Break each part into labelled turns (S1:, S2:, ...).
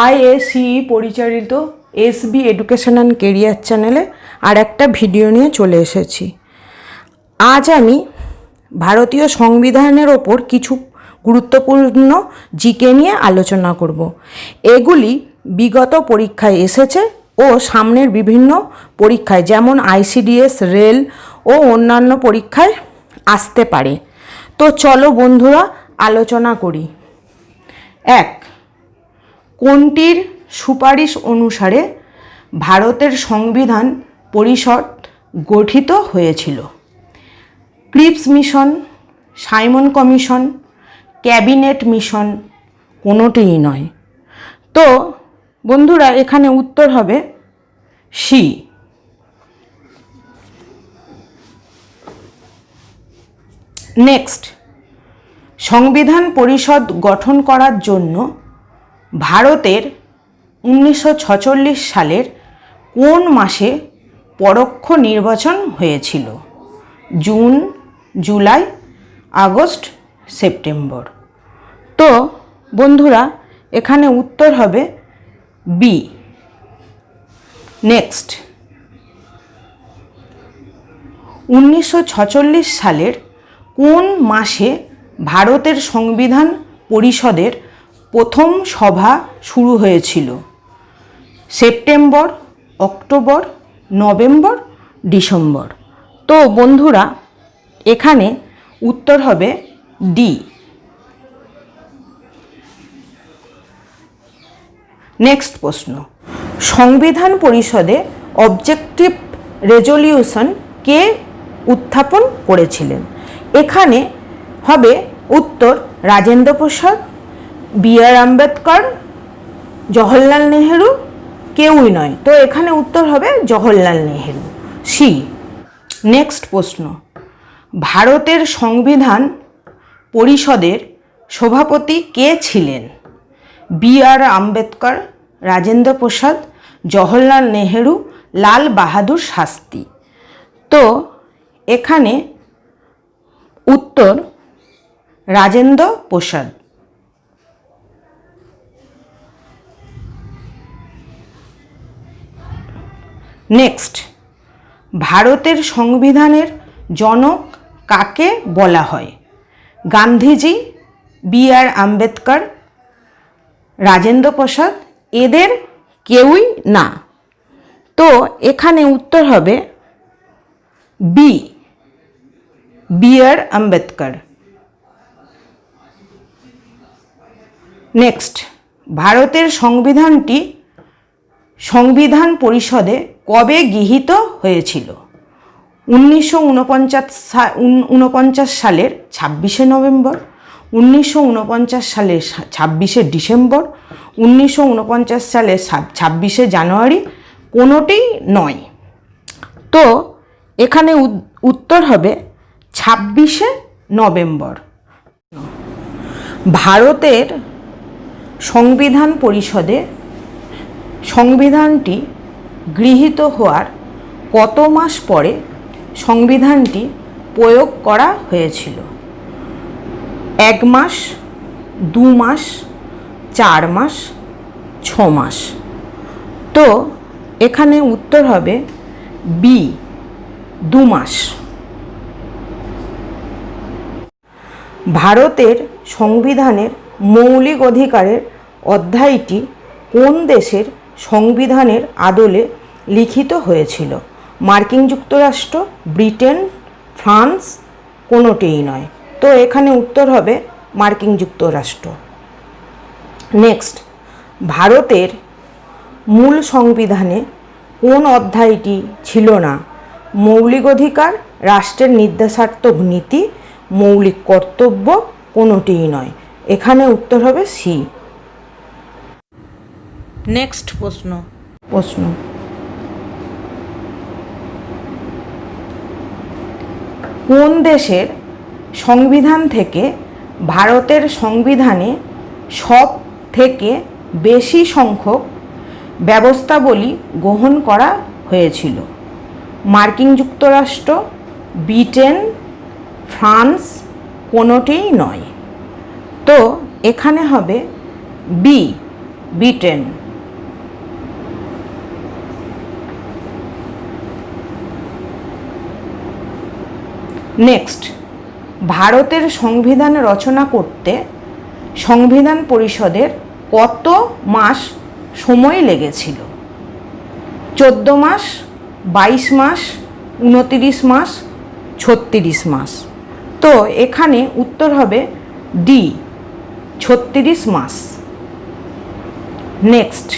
S1: ICSE পরিচালিত SB education and career চ্যানেলে আর একটা ভিডিও নিয়ে চলে এসেছি। আজ আমি ভারতীয় সংবিধানের ওপর কিছু গুরুত্বপূর্ণ জিকে নিয়ে আলোচনা করব। এগুলি বিগত পরীক্ষায় এসেছে ও সামনের বিভিন্ন পরীক্ষায় যেমন আইসিডিএস, রেল ও অন্যান্য পরীক্ষায় আসতে পারে। তো চলো বন্ধুরা আলোচনা করি। 1. কোনটির সুপারিশ অনুসারে ভারতের সংবিধান পরিষদ গঠিত হয়েছিল? Cripps mission, Simon commission, cabinet mission, কোনোটিই নয়। তো বন্ধুরা এখানে উত্তর হবে সি। নেক্সট, সংবিধান পরিষদ গঠন করার জন্য ভারতের 1946 সালের কোন মাসে পরোক্ষ নির্বাচন হয়েছিল? June, July, August, September. তো বন্ধুরা এখানে উত্তর হবে বি। নেক্সট, 1946 সালের কোন মাসে ভারতের সংবিধান পরিষদের প্রথম সভা শুরু হয়েছিল? September, October, November, December. তো বন্ধুরা এখানে উত্তর হবে ডি। নেক্সট প্রশ্ন, সংবিধান পরিষদে অবজেক্টিভ রেজলিউশন কে উত্থাপন করেছিলেন? এখানে হবে উত্তর রাজেন্দ্র প্রসাদ, বি.আর. আম্বেদকর, জওহরলাল নেহেরু, কেউই নয়। তো এখানে উত্তর হবে জওহরলাল নেহেরু, সি। নেক্সট প্রশ্ন, ভারতের সংবিধান পরিষদের সভাপতি কে ছিলেন? বি.আর. আম্বেদকর, রাজেন্দ্র প্রসাদ, জওহরলাল নেহেরু, লাল বাহাদুর শাস্ত্রী। তো এখানে উত্তর রাজেন্দ্র প্রসাদ। নেক্সট, ভারতের সংবিধানের জনক কাকে বলা হয়? গান্ধীজি, বি.আর. আম্বেদকর, রাজেন্দ্র প্রসাদ, এদের কেউই না। তো এখানে উত্তর হবে বি, বি.আর. আম্বেদকর। নেক্সট, ভারতের সংবিধানটি সংবিধান পরিষদে কবে গৃহীত হয়েছিল? 1949 সালের 26শে নভেম্বর, 1949 সালের 26শে ডিসেম্বর, 1949 সালের 26শে জানুয়ারি, কোনোটিই নয়। তো এখানে উত্তর হবে 26শে নভেম্বর। ভারতের সংবিধান পরিষদে সংবিধানটি গৃহীত হওয়ার কত মাস পরে সংবিধানটি প্রয়োগ করা হয়েছিল? 1 মাস, 2 মাস, 4 মাস, 6 মাস। তো এখানে উত্তর হবে বি, 2 মাস। ভারতের সংবিধানের মৌলিক অধিকারের অধ্যায়টি কোন দেশের সংবিধানের আদলে লিখিত হয়েছিল? মার্কিন যুক্তরাষ্ট্র, ব্রিটেন, ফ্রান্স, কোনোটিই নয়। তো এখানে উত্তর হবে মার্কিন যুক্তরাষ্ট্র। নেক্সট, ভারতের মূল সংবিধানে কোন অধ্যায়টি ছিল না? মৌলিক অধিকার, রাষ্ট্রের নির্দেশাত্মক নীতি, মৌলিক কর্তব্য, কোনোটিই নয়। এখানে উত্তর হবে সি। নেক্সট প্রশ্ন, কোন দেশের সংবিধান থেকে ভারতের সংবিধানে সব থেকে বেশি সংখ্যক ব্যবস্থাবলী গ্রহণ করা হয়েছিল? মার্কিন যুক্তরাষ্ট্র, ব্রিটেন, ফ্রান্স, কোনোটিই নয়। তো এখানে হবে বি, ব্রিটেন। নেক্সট, ভারতের সংবিধান রচনা করতে সংবিধান পরিষদের কত মাস সময় লেগেছিল? 14 মাস, 22 মাস, 29 মাস, 36 মাস। তো এখানে উত্তর হবে ডি, 36 মাস। নেক্সট,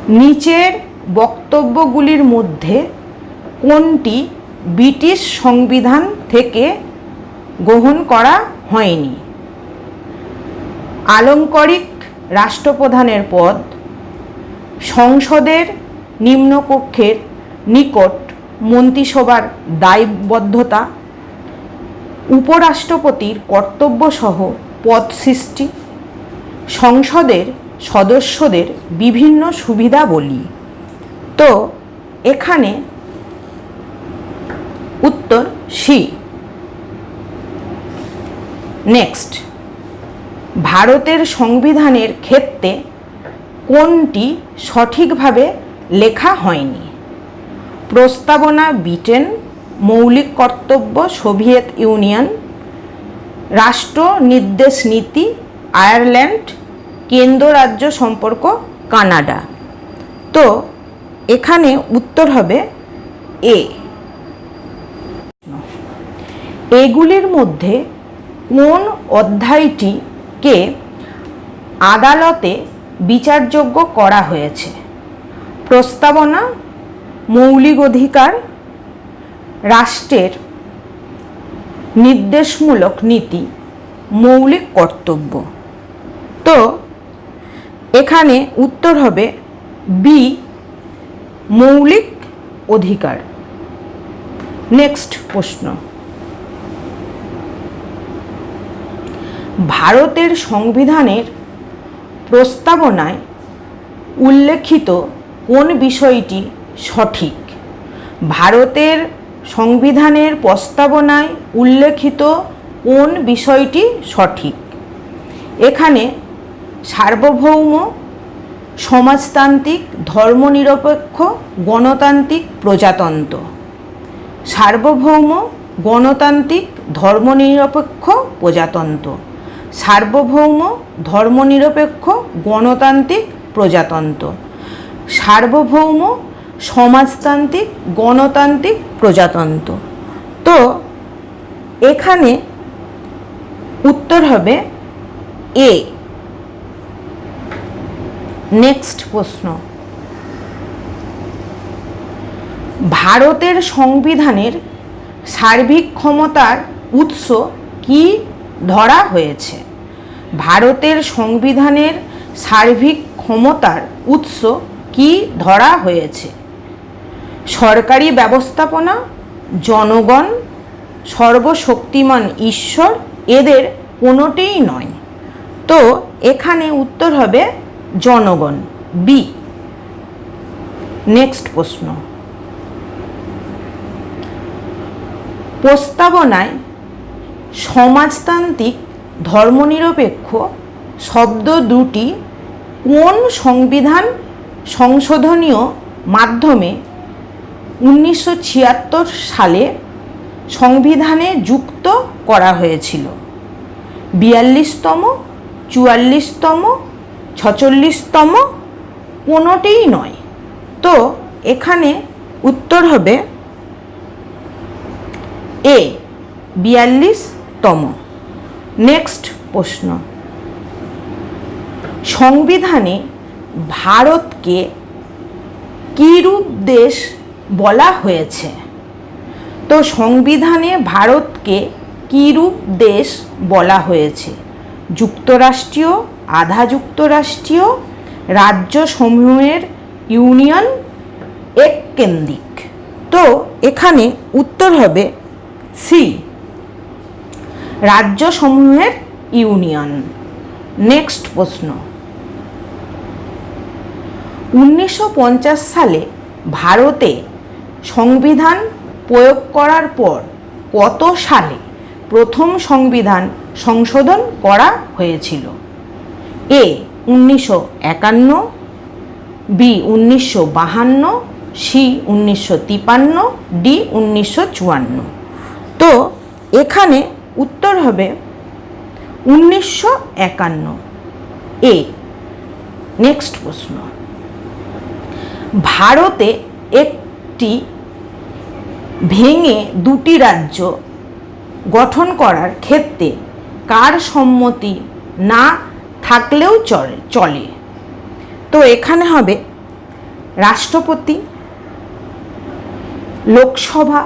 S1: নিচের বক্তব্যগুলির মধ্যে কোনটি ব্রিটিশ সংবিধান থেকে গ্রহণ করা হয়নি? আলংকারিক রাষ্ট্রপ্রধানের পদ, সংসদের নিম্নকক্ষের নিকট মন্ত্রিসভার দায়বদ্ধতা, উপরাষ্ট্রপতির কর্তব্যসহ পদ সৃষ্টি, সংসদের সদস্যদের বিভিন্ন সুবিধাবলী। তো এখানে উত্তর সি। নেক্সট, ভারতের সংবিধানের ক্ষেত্রে কোনটি সঠিকভাবে লেখা হয়নি? প্রস্তাবনা ব্রিটেন, মৌলিক কর্তব্য সোভিয়েত ইউনিয়ন, রাষ্ট্র নির্দেশ নীতি আয়ারল্যান্ড, কেন্দ্র রাজ্য সম্পর্ক কানাডা। তো এখানে উত্তর হবে এ। এগুলির মধ্যে কোন অধ্যায়টিকে আদালতে বিচারযোগ্য করা হয়েছে? প্রস্তাবনা, মৌলিক অধিকার, রাষ্ট্রের নির্দেশমূলক নীতি, মৌলিক কর্তব্য। তো এখানে উত্তর হবে বি, মৌলিক অধিকার। নেক্সট প্রশ্ন, ভারতের সংবিধানের প্রস্তাবনায় উল্লেখিত কোন বিষয়টি সঠিক? ভারতের সংবিধানের প্রস্তাবনায় উল্লেখিত কোন বিষয়টি সঠিক? এখানে সার্বভৌম, সমাজতান্ত্রিক, ধর্মনিরপেক্ষ, গণতান্ত্রিক, প্রজাতন্ত্র। সার্বভৌম, গণতান্ত্রিক, ধর্মনিরপেক্ষ, প্রজাতন্ত্র। সার্বভৌম, ধর্মনিরপেক্ষ, গণতান্ত্রিক, প্রজাতন্ত্র। সার্বভৌম, সমাজতান্ত্রিক, গণতান্ত্রিক, প্রজাতন্ত্র। তো এখানে উত্তর হবে এ। নেক্সট প্রশ্ন, ভারতের সংবিধানের সার্বিক ক্ষমতার উৎস কি ধরা হয়েছে? ভারতের সংবিধানের সার্বিক ক্ষমতার উৎস কি ধরা হয়েছে? সরকারি ব্যবস্থাপনা, জনগণ, সর্বশক্তিমান ঈশ্বর, এদের কোনোটিই নয়। তো এখানে উত্তর হবে জনগণ, বি। নেক্সট প্রশ্ন, প্রস্তাবনায় সমাজতান্ত্রিক, ধর্মনিরপেক্ষ শব্দ দুটি কোন সংবিধান সংশোধনীয় মাধ্যমে 1976 সালে সংবিধানে যুক্ত করা হয়েছিল? 42তম, 44তম, 46তম, কোনোটিই নয়। তো এখানে উত্তর হবে এ, 42তম। নেক্সট প্রশ্ন, সংবিধানে ভারতকে কিরূপ দেশ বলা হয়েছে? তো সংবিধানে ভারতকে কিরূপ দেশ বলা হয়েছে? যুক্তরাষ্ট্রীয়, আধা যুক্তরাষ্ট্রীয়, রাজ্য সমূহের ইউনিয়ন, এককেন্দ্রিক। তো এখানে উত্তর হবে সি, রাজ্য সমূহের ইউনিয়ন। নেক্সট প্রশ্ন, 1950 সালে ভারতে সংবিধান প্রয়োগ করার পর কত সালে প্রথম সংবিধান সংশোধন করা হয়েছিল? এ 1951, বি 1952, সি 1953, ডি 1954। তো এখানে উত্তর হবে 1951 এ। নেক্সট প্রশ্ন, ভারতে একটি ভেঙে দুটি রাজ্য গঠন করার ক্ষেত্রে কার সম্মতি না থাকলেও চলে? তো এখানে হবে রাষ্ট্রপতি, লোকসভা,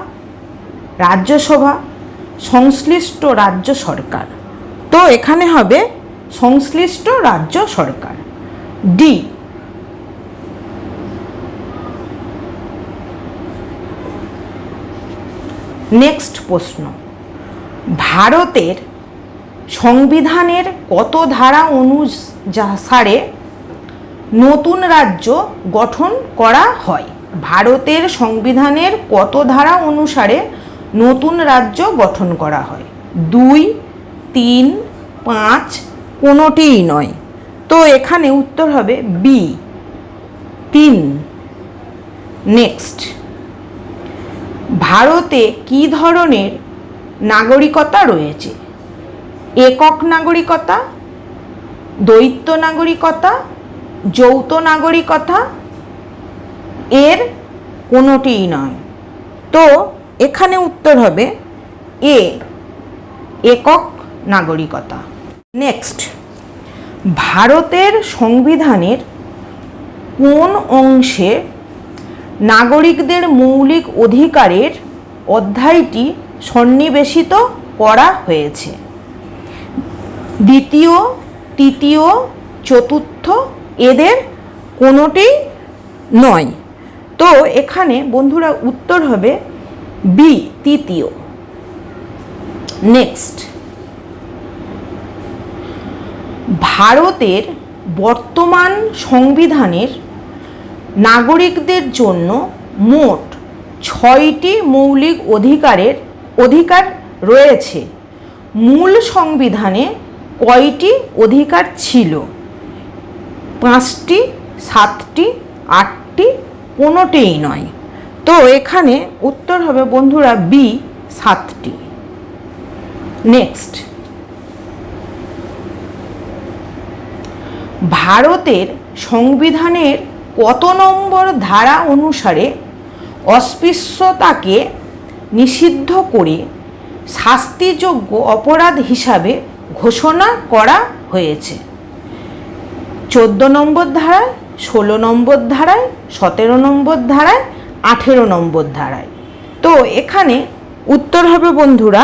S1: রাজ্যসভা, সংশ্লিষ্ট রাজ্য সরকার। তো এখানে হবে সংশ্লিষ্ট রাজ্য সরকার, ডি। নেক্সট প্রশ্ন, ভারতের সংবিধানের কত ধারা অনুসারে নতুন রাজ্য গঠন করা হয়? ভারতের সংবিধানের কত ধারা অনুসারে নতুন রাজ্য গঠন করা হয়? 2, 3, 5, কোনোটিই নয়। তো এখানে উত্তর হবে বি, 3। নেক্সট, ভারতে কি ধরনের নাগরিকতা রয়েছে? একক নাগরিকতা, দ্বৈত নাগরিকতা, যৌথ নাগরিকতা, এর কোনোটিই নয়। তো এখানে উত্তর হবে এ, একক নাগরিকতা। নেক্সট, ভারতের সংবিধানের কোন অংশে নাগরিকদের মৌলিক অধিকারের অধ্যায়টি সন্নিবেশিত করা হয়েছে? দ্বিতীয়, তৃতীয়, চতুর্থ, এদের কোনোটি নয়। তো এখানে বন্ধুরা উত্তর হবে বি, তৃতীয়। নেক্সট, ভারতের বর্তমান সংবিধানের নাগরিকদের জন্য মোট 6টি মৌলিক অধিকার রয়েছে। মূল সংবিধানে কয়টি অধিকার ছিল? 5টি, 7টি, 8টি, কোনোটিই নয়। তো এখানে উত্তর হবে বন্ধুরা বি, 7টি। নেক্সট, ভারতের সংবিধানের কত নম্বর ধারা অনুসারে অস্পৃশ্যতাকে নিষিদ্ধ করে শাস্তিযোগ্য অপরাধ হিসাবে ঘোষণা করা হয়েছে? 14 নম্বর ধারায়, 16 নম্বর ধারায়, 17 নম্বর ধারায়, 18 নম্বর ধারায়। তো এখানে উত্তর হবে বন্ধুরা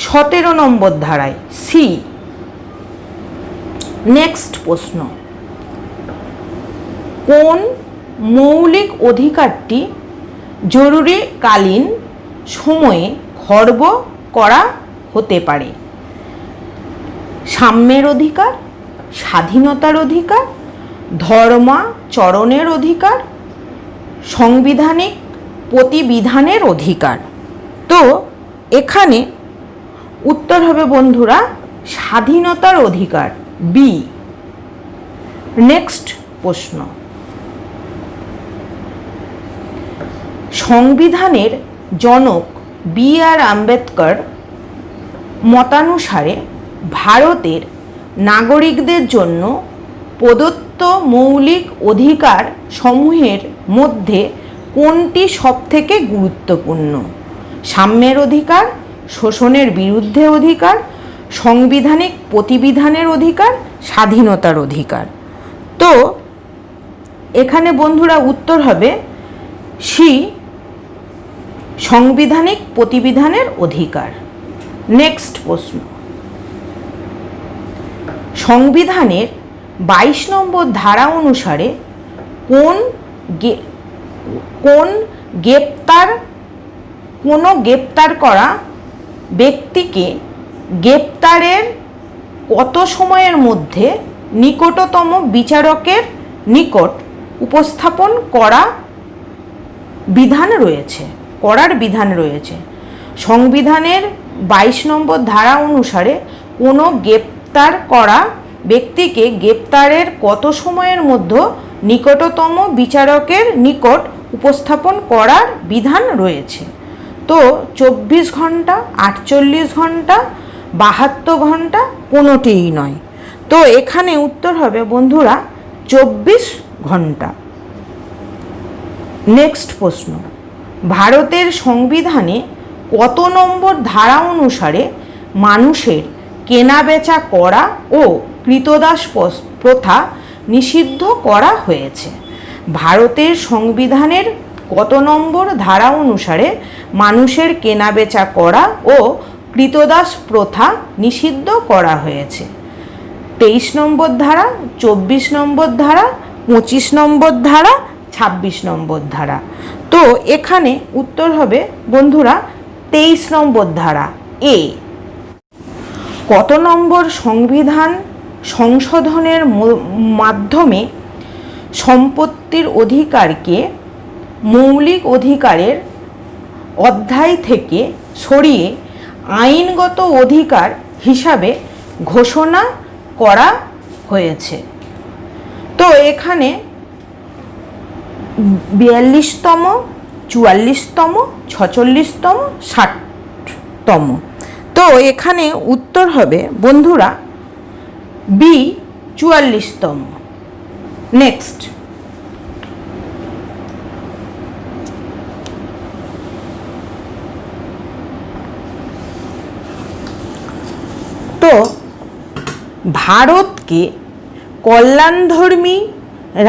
S1: 17 নম্বর ধারায়, সি। নেক্সট প্রশ্ন, কোন মৌলিক অধিকারটি জরুরিকালীন সময়ে খর্ব করা হতে পারে? সাম্যের অধিকার, স্বাধীনতার অধিকার, ধর্মাচরণের অধিকার, সাংবিধানিক প্রতিবিধানের অধিকার। তো এখানে উত্তর হবে বন্ধুরা স্বাধীনতার অধিকার, বি। নেক্সট প্রশ্ন, সংবিধানের জনক বি আর আম্বেদকর মতানুসারে ভারতের নাগরিকদের জন্য প্রদত্ত মৌলিক অধিকার সমূহের মধ্যে কোনটি সবথেকে গুরুত্বপূর্ণ? সাম্যের অধিকার, শোষণের বিরুদ্ধে অধিকার, সাংবিধানিক প্রতিবিধানের অধিকার, স্বাধীনতার অধিকার। তো এখানে বন্ধুরা উত্তর হবে সি, সাংবিধানিক প্রতিবিধানের অধিকার। নেক্সট প্রশ্ন, সংবিধানের 22 নম্বর ধারা অনুসারে কোনো গ্রেপ্তার করা ব্যক্তিকে গ্রেপ্তারের কত সময়ের মধ্যে নিকটতম বিচারকের নিকট উপস্থাপন করার বিধান রয়েছে? সংবিধানের 22 নম্বর ধারা অনুসারে কোনো গ্রেপ্তার করা ব্যক্তিকে গ্রেপ্তারের কত সময়ের মধ্যে নিকটতম বিচারকের নিকট উপস্থাপন করার বিধান রয়েছে? তো 24 ঘন্টা, 48 ঘন্টা, 72 ঘন্টা, কোনোটিই নয়। তো এখানে উত্তর হবে বন্ধুরা 24 ঘন্টা। নেক্সট প্রশ্ন, ভারতের সংবিধানে কত নম্বর ধারা অনুসারে মানুষের কেনাবেচা করা ও ক্রীতদাস প্রথা নিষিদ্ধ করা হয়েছে? ভারতের সংবিধানের কত নম্বর ধারা অনুসারে মানুষের কেনাবেচা করা ও ক্রীতদাস প্রথা নিষিদ্ধ করা হয়েছে? 23 নম্বর ধারা, 24 নম্বর ধারা, 25 নম্বর ধারা, 26 নম্বর ধারা। তো এখানে উত্তর হবে বন্ধুরা 23 নম্বর ধারা এ। কত নম্বর সংবিধান সংশোধনের মাধ্যমে সম্পত্তির অধিকারকে মৌলিক অধিকারের অধ্যায় থেকে সরিয়ে আইনগত অধিকার হিসাবে ঘোষণা করা হয়েছে? তো এখানে 42তম, 44তম, 46তম, 60তম। তো এখানে উত্তর হবে বন্ধুরা বি 44তম। নেক্সট, তো ভারতকে কল্যাণধর্মী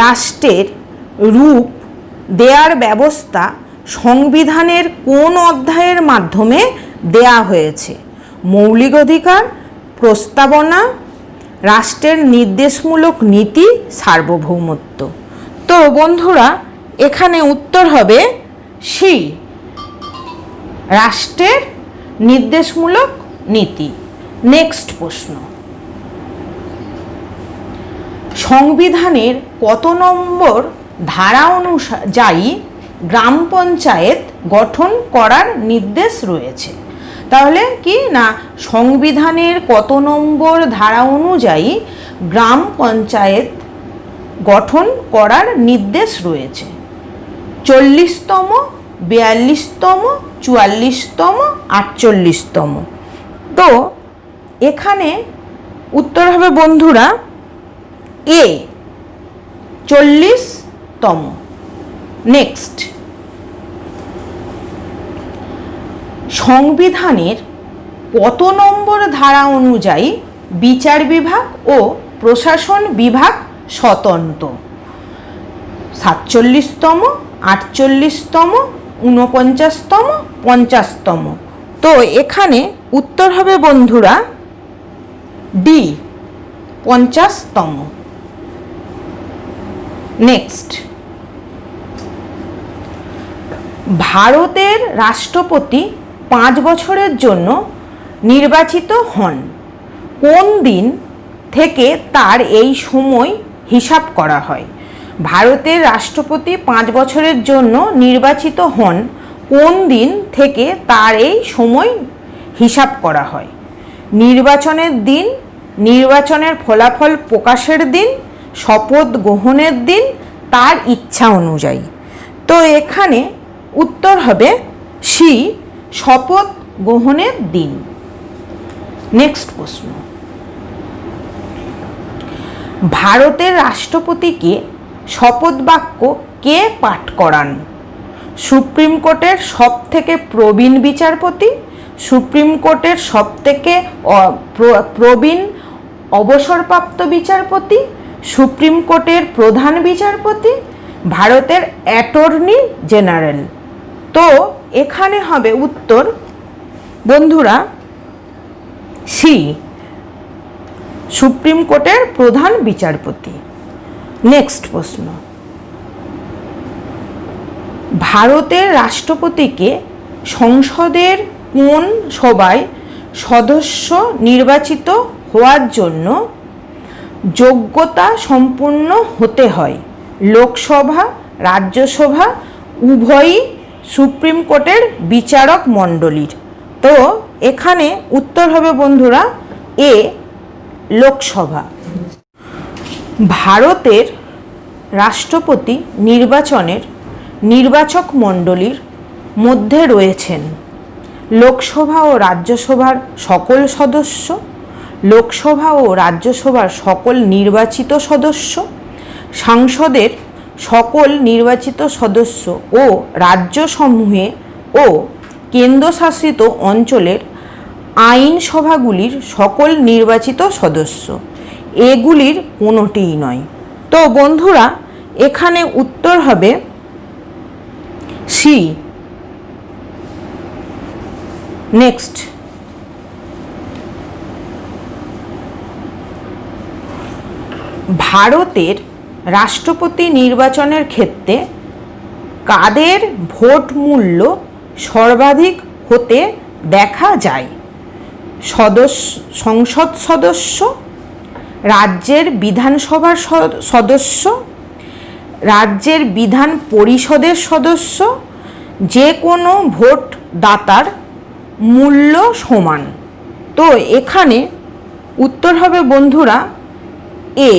S1: রাষ্ট্রের রূপ দেওয়ার ব্যবস্থা সংবিধানের কোন অধ্যায়ের মাধ্যমে দেয়া হয়েছে? মৌলিক অধিকার, প্রস্তাবনা, রাষ্ট্রের নির্দেশমূলক নীতি, সার্বভৌমত্ব। তো বন্ধুরা এখানে উত্তর হবে সি, রাষ্ট্রের নির্দেশমূলক নীতি। নেক্সট প্রশ্ন, সংবিধানের কত নম্বর ধারা অনুযায়ী গ্রাম পঞ্চায়েত গঠন করার নির্দেশ রয়েছে? তাহলে কি না, সংবিধানের কত নম্বর ধারা অনুযায়ী গ্রাম পঞ্চায়েত গঠন করার নির্দেশ রয়েছে? 40তম, 42তম, 44তম, 48তম। তো এখানে উত্তর হবে বন্ধুরা এ 40তম। নেক্সট, সংবিধানের কত নম্বর ধারা অনুযায়ী বিচার বিভাগ ও প্রশাসন বিভাগ স্বতন্ত্র? 47তম, 48তম, 49তম, 50তম। তো এখানে উত্তর হবে বন্ধুরা ডি 50তম। নেক্সট, ভারতের রাষ্ট্রপতি 5 বছরের জন্য নির্বাচিত হন কোন দিন থেকে তার এই সময় হিসাব করা হয়? ভারতের রাষ্ট্রপতি 5 বছরের জন্য নির্বাচিত হন কোন দিন থেকে তার এই সময় হিসাব করা হয়? নির্বাচনের দিন, নির্বাচনের ফলাফল প্রকাশের দিন, শপথ গ্রহণের দিন, তার ইচ্ছা অনুযায়ী। তো এখানে উত্তর হবে সি, শপথ গ্রহণের দিন। নেক্সট প্রশ্ন, ভারতের রাষ্ট্রপতিকে শপথ বাক্য কে পাঠ করান? সুপ্রিম কোর্টের সবথেকে প্রবীণ বিচারপতি, সুপ্রিম কোর্টের সবথেকে প্রবীণ অবসরপ্রাপ্ত বিচারপতি, সুপ্রিম কোর্টের প্রধান বিচারপতি, ভারতের অ্যাটর্নি জেনারেল। তো এখানে হবে উত্তর বন্ধুরা সি, সুপ্রিম কোর্টের প্রধান বিচারপতি। নেক্সট প্রশ্ন, ভারতের রাষ্ট্রপতিকে সংসদের কোন সভায় সদস্য নির্বাচিত হওয়ার জন্য যোগ্যতা সম্পন্ন হতে হয়? লোকসভা, রাজ্যসভা, উভয়ই সুপ্রিম কোর্টের বিচারক মণ্ডলীর। তো এখানে উত্তর হবে বন্ধুরা এ লোকসভা। ভারতের রাষ্ট্রপতি নির্বাচনের নির্বাচক মণ্ডলীর মধ্যে রয়েছেন লোকসভা ও রাজ্যসভার সকল সদস্য, লোকসভা ও রাজ্যসভার সকল নির্বাচিত সদস্য, সাংসদের সকল নির্বাচিত সদস্য ও রাজ্যসমূহে ও কেন্দ্রশাসিত অঞ্চলের আইনসভাগুলির সকল নির্বাচিত সদস্য। এগুলির কোনোটিই নয়। তো বন্ধুরা এখানে উত্তর হবে সি। নেক্সট, ভারতের রাষ্ট্রপতি নির্বাচনের ক্ষেত্রে কাদের ভোট মূল্য সর্বাধিক হতে দেখা যায়? সংসদ সদস্য, রাজ্যের বিধানসভার সদস্য, রাজ্যের বিধান পরিষদের সদস্য, যে কোনো ভোটদাতার মূল্য সমান। তো এখানে উত্তর হবে বন্ধুরা এ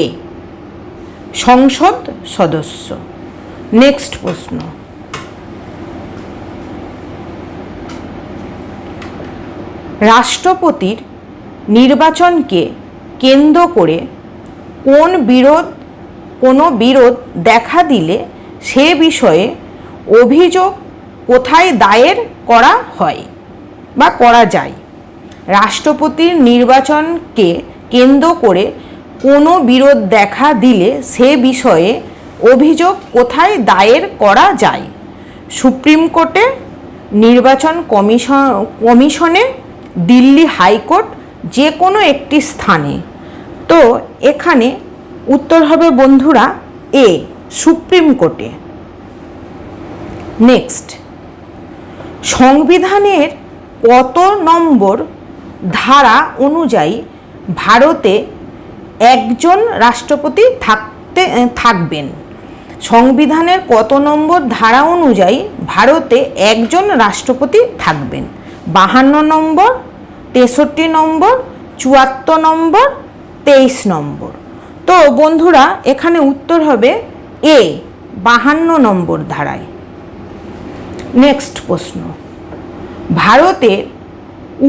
S1: সংসদ সদস্য। নেক্সট প্রশ্ন, রাষ্ট্রপতির নির্বাচনকে কেন্দ্র করে কোনো বিরোধ দেখা দিলে সে বিষয়ে অভিযোগ কোথায় দায়ের করা হয় বা করা যায়? রাষ্ট্রপতির নির্বাচনকে কেন্দ্র করে কোনো বিরোধ দেখা দিলে সে বিষয়ে অভিযোগ কোথায় দায়ের করা যায়? সুপ্রিম কোর্টে, নির্বাচন কমিশনে, দিল্লি হাইকোর্ট, যে কোনো একটি স্থানে। তো এখানে উত্তর হবে বন্ধুরা এ সুপ্রিম কোর্টে। নেক্সট, সংবিধানের কত নম্বর ধারা অনুযায়ী ভারতে একজন রাষ্ট্রপতি থাকবেন? সংবিধানের কত নম্বর ধারা অনুযায়ী ভারতে একজন রাষ্ট্রপতি থাকবেন? 52 নম্বর, 63 নম্বর, 74 নম্বর, 23 নম্বর। তো বন্ধুরা এখানে উত্তর হবে এ 52 নম্বর ধারায়। নেক্সট প্রশ্ন, ভারতের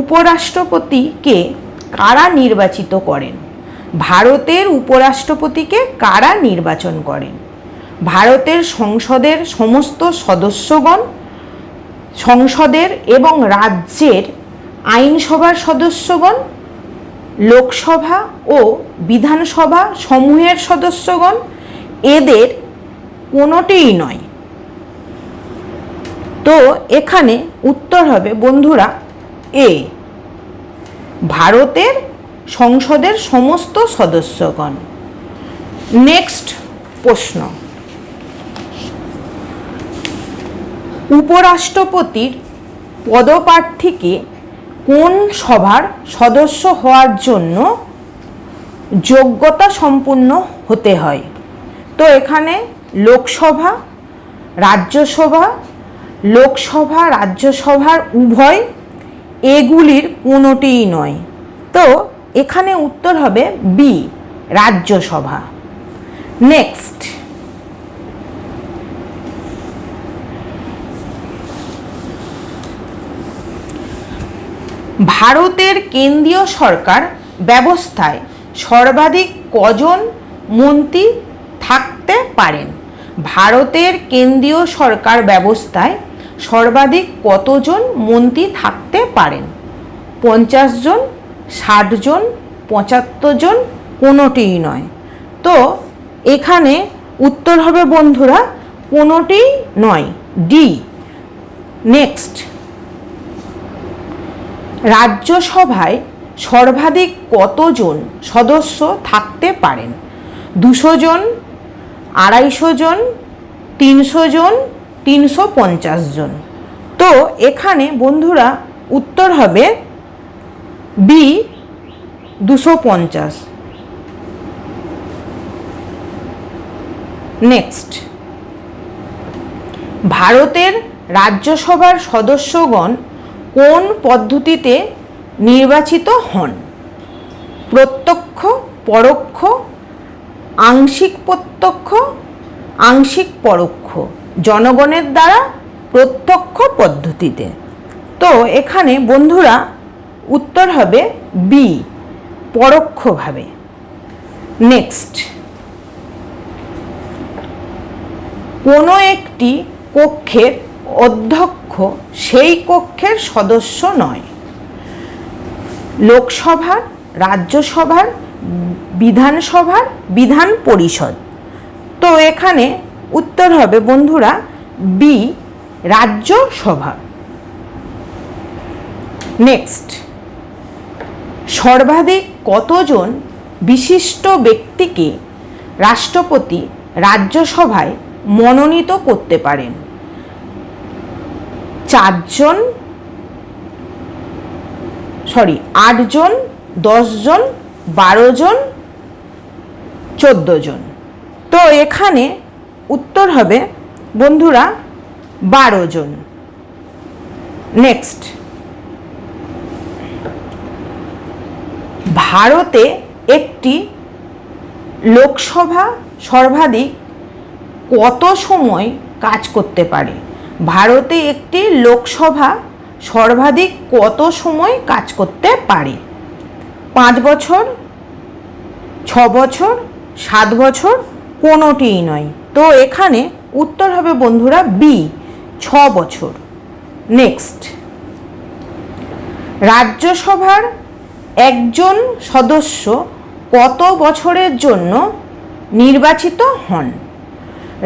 S1: উপরাষ্ট্রপতিকে কারা নির্বাচিত করেন? ভারতের উপরাষ্ট্রপতিকে কারা নির্বাচন করেন? ভারতের সংসদের সমস্ত সদস্যগণ, সংসদের এবং রাজ্যের আইনসভার সদস্যগণ, লোকসভা ও বিধানসভা সমূহের সদস্যগণ, এদের কোনোটিই নয়। তো এখানে উত্তর হবে বন্ধুরা এ ভারতের সংসদের সমস্ত সদস্যগণ। নেক্সট প্রশ্ন, উপরাষ্ট্রপতির পদপ্রার্থীকে কোন সভার সদস্য হওয়ার জন্য যোগ্যতা সম্পন্ন হতে হয়? তো এখানে লোকসভা, রাজ্যসভা, লোকসভা রাজ্যসভার উভয়, এগুলির কোনোটিই নয়। তো এখানে উত্তর হবে বি রাজ্যসভা। নেক্সট, ভারতের কেন্দ্রীয় সরকার ব্যবস্থায় সর্বাধিক কজন মন্ত্রী থাকতে পারেন? ভারতের কেন্দ্রীয় সরকার ব্যবস্থায় সর্বাধিক কতজন মন্ত্রী থাকতে পারেন? 50 জন, 60 জন, 75 জন, কোনোটিই নয়। তো এখানে উত্তর হবে বন্ধুরা কোনোটিই নয়, ডি। নেক্সট, রাজ্যসভায় সর্বাধিক কতজন সদস্য থাকতে পারেন? 200 জন, 250 জন, 300 জন, 350 জন। তো এখানে বন্ধুরা উত্তর হবে বি 250। নেক্সট, ভারতের রাজ্যসভার সদস্যগণ কোন পদ্ধতিতে নির্বাচিত হন। প্রত্যক্ষ, পরোক্ষ, আংশিক প্রত্যক্ষ, আংশিক পরোক্ষ, জনগণের দ্বারা, প্রত্যক্ষ পদ্ধতিতে। তো এখানে বন্ধুরা উত্তর হবে বি, পরোক্ষভাবে। নেক্সট, কোনো একটি কক্ষের অধ্যক্ষ সেই কক্ষের সদস্য নয়। লোকসভার, রাজ্যসভার, বিধানসভার, বিধান পরিষদ। তো এখানে উত্তর হবে বন্ধুরা বি, রাজ্যসভা। নেক্সট, সর্বাধিক কতজন বিশিষ্ট ব্যক্তিকে রাষ্ট্রপতি রাজ্যসভায় মনোনীত করতে পারেন? 8 জন, 10 জন, 12 জন, 14 জন। তো এখানে উত্তর হবে বন্ধুরা 12 জন। নেক্সট, ভারতে একটি লোকসভা সর্বাধিক কত সময় কাজ করতে পারে? ভারতে একটি লোকসভা সর্বাধিক কত সময় কাজ করতে পারে? 5 বছর, 6 বছর, 7 বছর, কোনোটিই নয়। তো এখানে উত্তর হবে বন্ধুরা বি, 6 বছর। নেক্সট, রাজ্যসভার একজন সদস্য কত বছরের জন্য নির্বাচিত হন?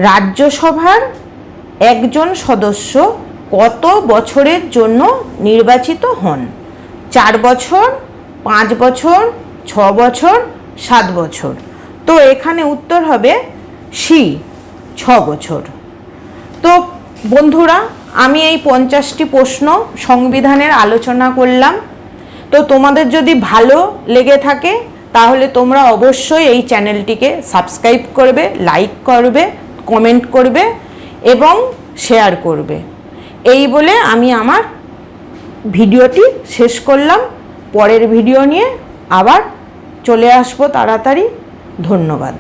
S1: রাজ্যসভার একজন সদস্য কত বছরের জন্য নির্বাচিত হন? 4 বছর, 5 বছর, 6 বছর, 7 বছর। তো এখানে উত্তর হবে সি, 6 বছর। তো বন্ধুরা আমি এই 50টি প্রশ্ন সংবিধানের আলোচনা করলাম। তো তোমাদের যদি ভালো লেগে থাকে তাহলে তোমরা অবশ্যই এই চ্যানেলটিকে সাবস্ক্রাইব করবে, লাইক করবে, কমেন্ট করবে এবং শেয়ার করবে। এই বলে আমি আমার ভিডিওটি শেষ করলাম। পরের ভিডিও নিয়ে আবার চলে আসবো তাড়াতাড়ি। ধন্যবাদ।